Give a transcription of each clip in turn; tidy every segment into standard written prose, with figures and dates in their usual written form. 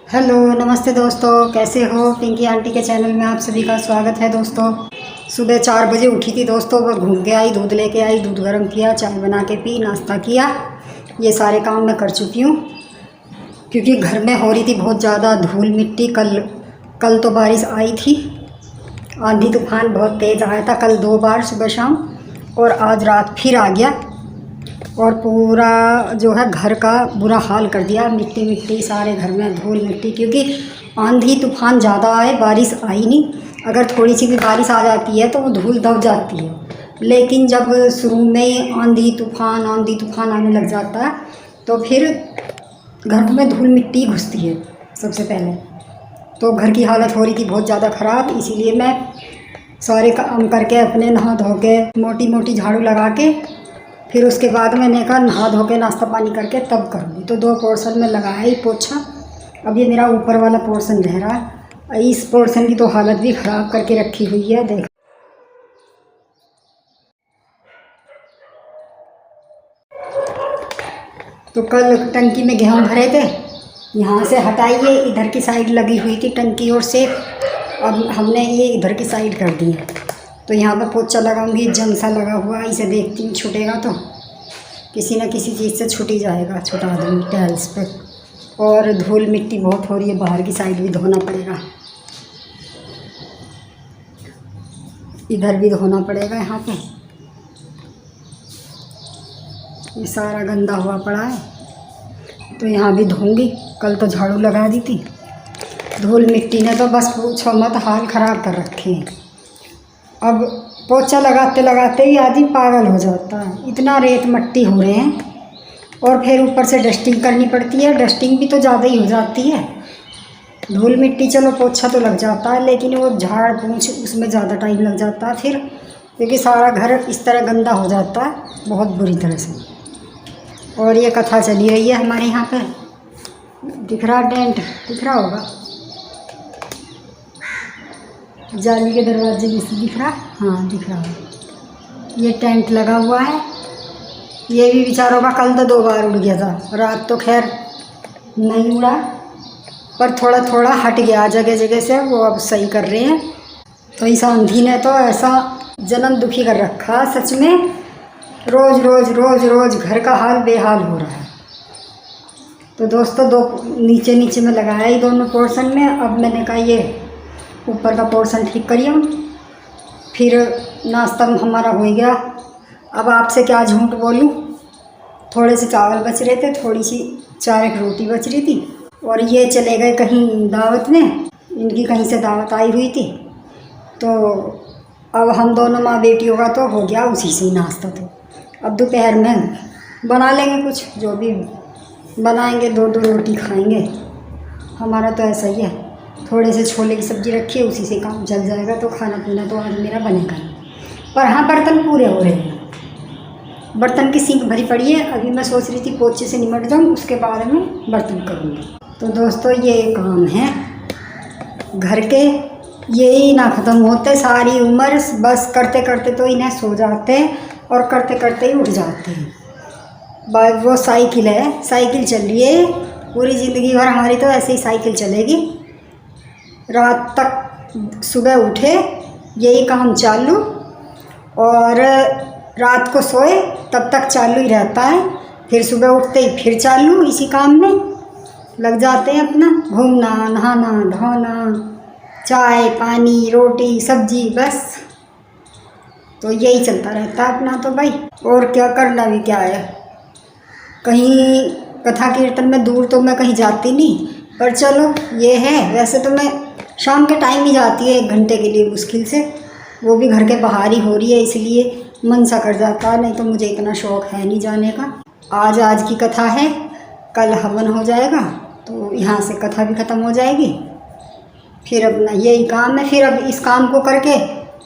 Hello नमस्ते दोस्तों, कैसे हो। पिंकी आंटी के चैनल में आप सभी का स्वागत है दोस्तों। सुबह 4 बजे उठी थी दोस्तों, वह घूम के आई, दूध लेके आई, दूध गर्म किया, चाय बना के पी, नाश्ता किया। ये सारे काम मैं कर चुकी हूँ क्योंकि घर में हो रही थी बहुत ज़्यादा धूल मिट्टी। कल तो बारिश आई थी, आंधी तूफान बहुत तेज़ आया था कल 2 बार सुबह शाम, और आज रात फिर आ गया और पूरा जो है घर का बुरा हाल कर दिया। मिट्टी मिट्टी सारे घर में, धूल मिट्टी, क्योंकि आंधी तूफान ज़्यादा आए, बारिश आई नहीं। अगर थोड़ी सी भी बारिश आ जाती है तो वो धूल दब जाती है, लेकिन जब शुरू में आंधी तूफान आने लग जाता है तो फिर घर में धूल मिट्टी घुसती है सबसे पहले। तो घर की हालत हो रही थी बहुत ज़्यादा ख़राब, इसीलिए मैं सारे काम करके अपने नहा धो के मोटी मोटी झाड़ू लगा के फिर उसके बाद मैंने कहा नहा धो के नाश्ता पानी करके तब करूँगी। तो 2 पोर्शन में लगाया ही पोछा। अब ये मेरा ऊपर वाला पोर्शन रह रहा है, इस पोर्शन की तो हालत भी ख़राब करके रखी हुई है। देख, तो कल टंकी में गेहूँ भरे थे, यहाँ से हटाइए, इधर की साइड लगी हुई थी टंकी और से, अब हमने ये इधर की साइड कर दी है। तो यहाँ पर पोछा लगाऊंगी, जम सा लगा हुआ, इसे देखती हूँ छूटेगा तो किसी न किसी चीज़ से छूट ही जाएगा, छुटा दूँगी टाइल्स पे। और धूल मिट्टी बहुत हो रही है, बाहर की साइड भी धोना पड़ेगा, इधर भी धोना पड़ेगा। यहाँ पे ये सारा गंदा हुआ पड़ा है तो यहाँ भी धोऊंगी। कल तो झाड़ू लगा दी थी, धूल मिट्टी ने तो बस पूछो मत, हाल ख़राब कर रखे हैं। अब पोछा लगाते लगाते ही आदमी पागल हो जाता है, इतना रेत मट्टी हो रहे हैं, और फिर ऊपर से डस्टिंग करनी पड़ती है। डस्टिंग भी तो ज़्यादा ही हो जाती है। धूल मिट्टी चलो पोछा तो लग जाता है, लेकिन वो झाड़ पूंछ उसमें ज़्यादा टाइम लग जाता है फिर, क्योंकि सारा घर इस तरह गंदा हो जाता है बहुत बुरी तरह से। और ये कथा चली रही है हमारे यहाँ पे, दिख रहा टेंट, दिख रहा होगा जाली के दरवाजे में से, दिख रहा, हाँ दिख रहा है। ये टेंट लगा हुआ है, ये भी बेचारों का कल तो 2 बार उड़ गया था। रात तो खैर नहीं उड़ा, पर थोड़ा थोड़ा हट गया जगह जगह से, वो अब सही कर रहे हैं। तो इस आंधी ने तो ऐसा जन्म दुखी कर रखा सच में, रोज़ रोज़ रोज़ रोज़ घर का हाल बेहाल हो रहा है। तो दोस्तों 2 नीचे नीचे में लगाया ही दोनों पोर्शन में। अब मैंने कहा ये ऊपर का पोर्शन ठीक करिए, फिर नाश्ता हमारा हो गया। अब आपसे क्या झूठ बोलूं, थोड़े से चावल बच रहे थे, थोड़ी सी 4 एक रोटी बच रही थी, और ये चले गए कहीं दावत में, इनकी कहीं से दावत आई हुई थी। तो अब हम दोनों माँ बेटियों का तो हो गया उसी से ही नाश्ता। तो अब दोपहर में बना लेंगे कुछ, जो भी बनाएंगे 2-2 रोटी खाएंगे। हमारा तो ऐसा ही है, थोड़े से छोले की सब्ज़ी रखी है, उसी से काम चल जाएगा। तो खाना पीना तो आज मेरा बनेगा ही। पर हाँ, बर्तन पूरे हो रहे हैं, बर्तन की सिंक भरी पड़ी है। अभी मैं सोच रही थी पोछे से निमट जाऊँ, उसके बाद में बर्तन करूँगी। तो दोस्तों ये काम है घर के, यही ना ख़त्म होते सारी उम्र, बस करते करते तो इन्हें सो जाते हैं और करते करते ही उठ जाते हैं। वो साइकिल है, साइकिल चल रही है पूरी ज़िंदगी भर हमारी, तो ऐसे ही साइकिल चलेगी। रात तक सुबह उठे यही काम चालू, और रात को सोए तब तक चालू ही रहता है, फिर सुबह उठते ही फिर चालू इसी काम में लग जाते हैं। अपना घूमना, नहाना धोना, चाय पानी रोटी सब्जी, बस तो यही चलता रहता है अपना। तो भाई और क्या, करना भी क्या है। कहीं कथा कीर्तन में दूर तो मैं कहीं जाती नहीं, पर चलो ये है, वैसे तो मैं शाम के टाइम ही जाती है 1 घंटे के लिए मुश्किल से, वो भी घर के बाहर ही हो रही है, इसलिए मन सा कर जाता है, नहीं तो मुझे इतना शौक़ है नहीं जाने का। आज की कथा है, कल हवन हो जाएगा तो यहाँ से कथा भी ख़त्म हो जाएगी। फिर अपना यही काम है, फिर अब इस काम को करके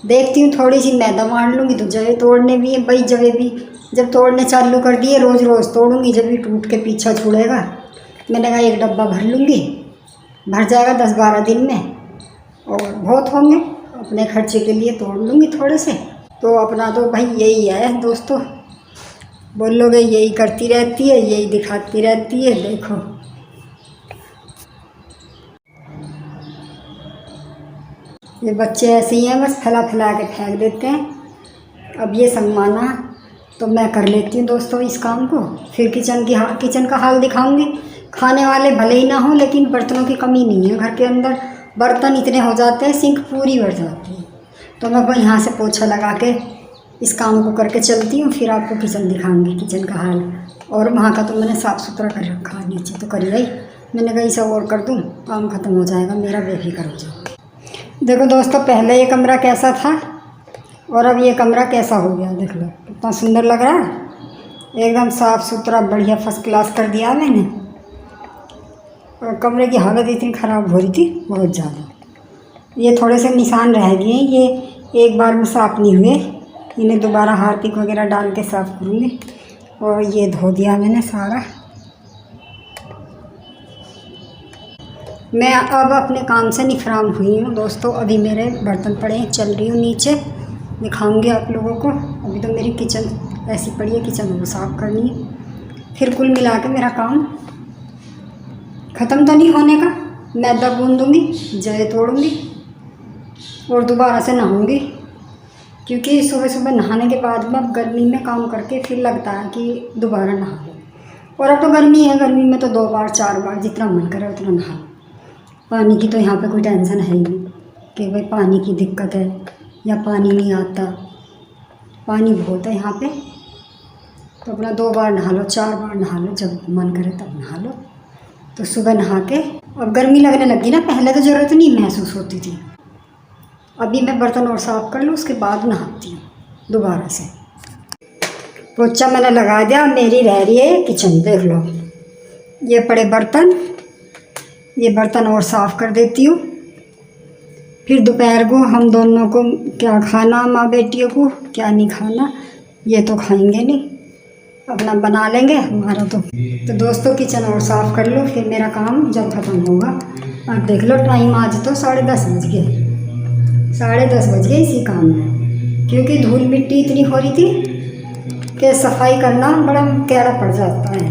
देखती हूँ, थोड़ी सी मैदा मार लूँगी। तो जवे तोड़ने भी है भाई, जवे भी जब तोड़ने चालू कर दिए रोज़ रोज़ तोड़ूँगी, जब भी टूट के पीछा छुड़ेगा। मैंने कहा 1 डब्बा भर लूँगी, भर जाएगा 10-12 दिन में, और बहुत होंगे अपने खर्चे के लिए, तोड़ लूँगी थोड़े से। तो अपना तो भाई यही है दोस्तों, बोलोगे यही करती रहती है, यही दिखाती रहती है। देखो ये बच्चे ऐसे ही हैं, बस फैला फैला के फेंक देते हैं। अब ये संगवाना तो मैं कर लेती हूँ दोस्तों इस काम को, फिर किचन का हाल दिखाऊंगी। खाने वाले भले ही ना हो, लेकिन बर्तनों की कमी नहीं है घर के अंदर। बर्तन इतने हो जाते हैं, सिंक पूरी भर जाती है। तो मैं वो यहाँ से पोछा लगा के इस काम को करके चलती हूँ, फिर आपको किचन दिखाऊंगी, किचन का हाल। और वहाँ का तो मैंने साफ़ सुथरा कर रखा, नीचे तो करिए ही। मैंने कहीं सब और कर दूँ, काम ख़त्म हो जाएगा मेरा, बेफिक्र हो जाओ। देखो दोस्तों, पहले ये कमरा कैसा था और अब ये कमरा कैसा हो गया, देख लो कितना सुंदर लग रहा है। एकदम साफ़ सुथरा बढ़िया फर्स्ट क्लास कर दिया मैंने। और कमरे की हालत इतनी ख़राब हो रही थी, बहुत ज़्यादा। ये थोड़े से निशान रह गए, ये एक बार में साफ़ नहीं हुए, इन्हें दोबारा हार्पिक वगैरह डाल के साफ़ करूँगी। और ये धो दिया मैंने सारा। मैं अब अपने काम से निफराम हुई हूँ दोस्तों। अभी मेरे बर्तन पड़े हैं, चल रही हूँ नीचे, दिखाऊंगी आप लोगों को। अभी तो मेरी किचन ऐसी पड़ी है, किचन को साफ़ करनी है। फिर कुल मिला के मेरा काम ख़त्म तो नहीं होने का। मैदा गूँधूँगी, जय तोड़ूँगी और दोबारा से नहाऊँगी, क्योंकि सुबह सुबह नहाने के बाद में अब गर्मी में काम करके फिर लगता है कि दोबारा नहा लो। और अब तो गर्मी है, गर्मी में तो 2 बार 4 बार जितना मन करे उतना नहा लो। पानी की तो यहाँ पे कोई टेंशन है ही नहीं कि भाई पानी की दिक्कत है या पानी नहीं आता। पानी बहुत है यहाँ पे, तो अपना 2 बार नहा लो, 4 बार नहा लो, जब मन करे तब नहा लो। तो सुबह नहा के, अब गर्मी लगने लगी ना, पहले तो ज़रूरत नहीं महसूस होती थी। अभी मैं बर्तन और साफ़ कर लूँ, उसके बाद नहाती हूँ दोबारा से। पोछा मैंने लगा दिया, मेरी रह रही है किचन। देख लो ये पड़े बर्तन, ये बर्तन और साफ़ कर देती हूँ। फिर दोपहर को हम दोनों को क्या खाना, माँ बेटियों को क्या नहीं खाना, ये तो खाएंगे नहीं, अपना बना लेंगे हमारा। तो दोस्तों किचन और साफ़ कर लो, फिर मेरा काम जब ख़त्म होगा। अब देख लो टाइम, आज तो 10:30 बज गए, 10:30 बज गए इसी काम में, क्योंकि धूल मिट्टी इतनी हो रही थी कि सफाई करना बड़ा कैड़ा पड़ जाता है।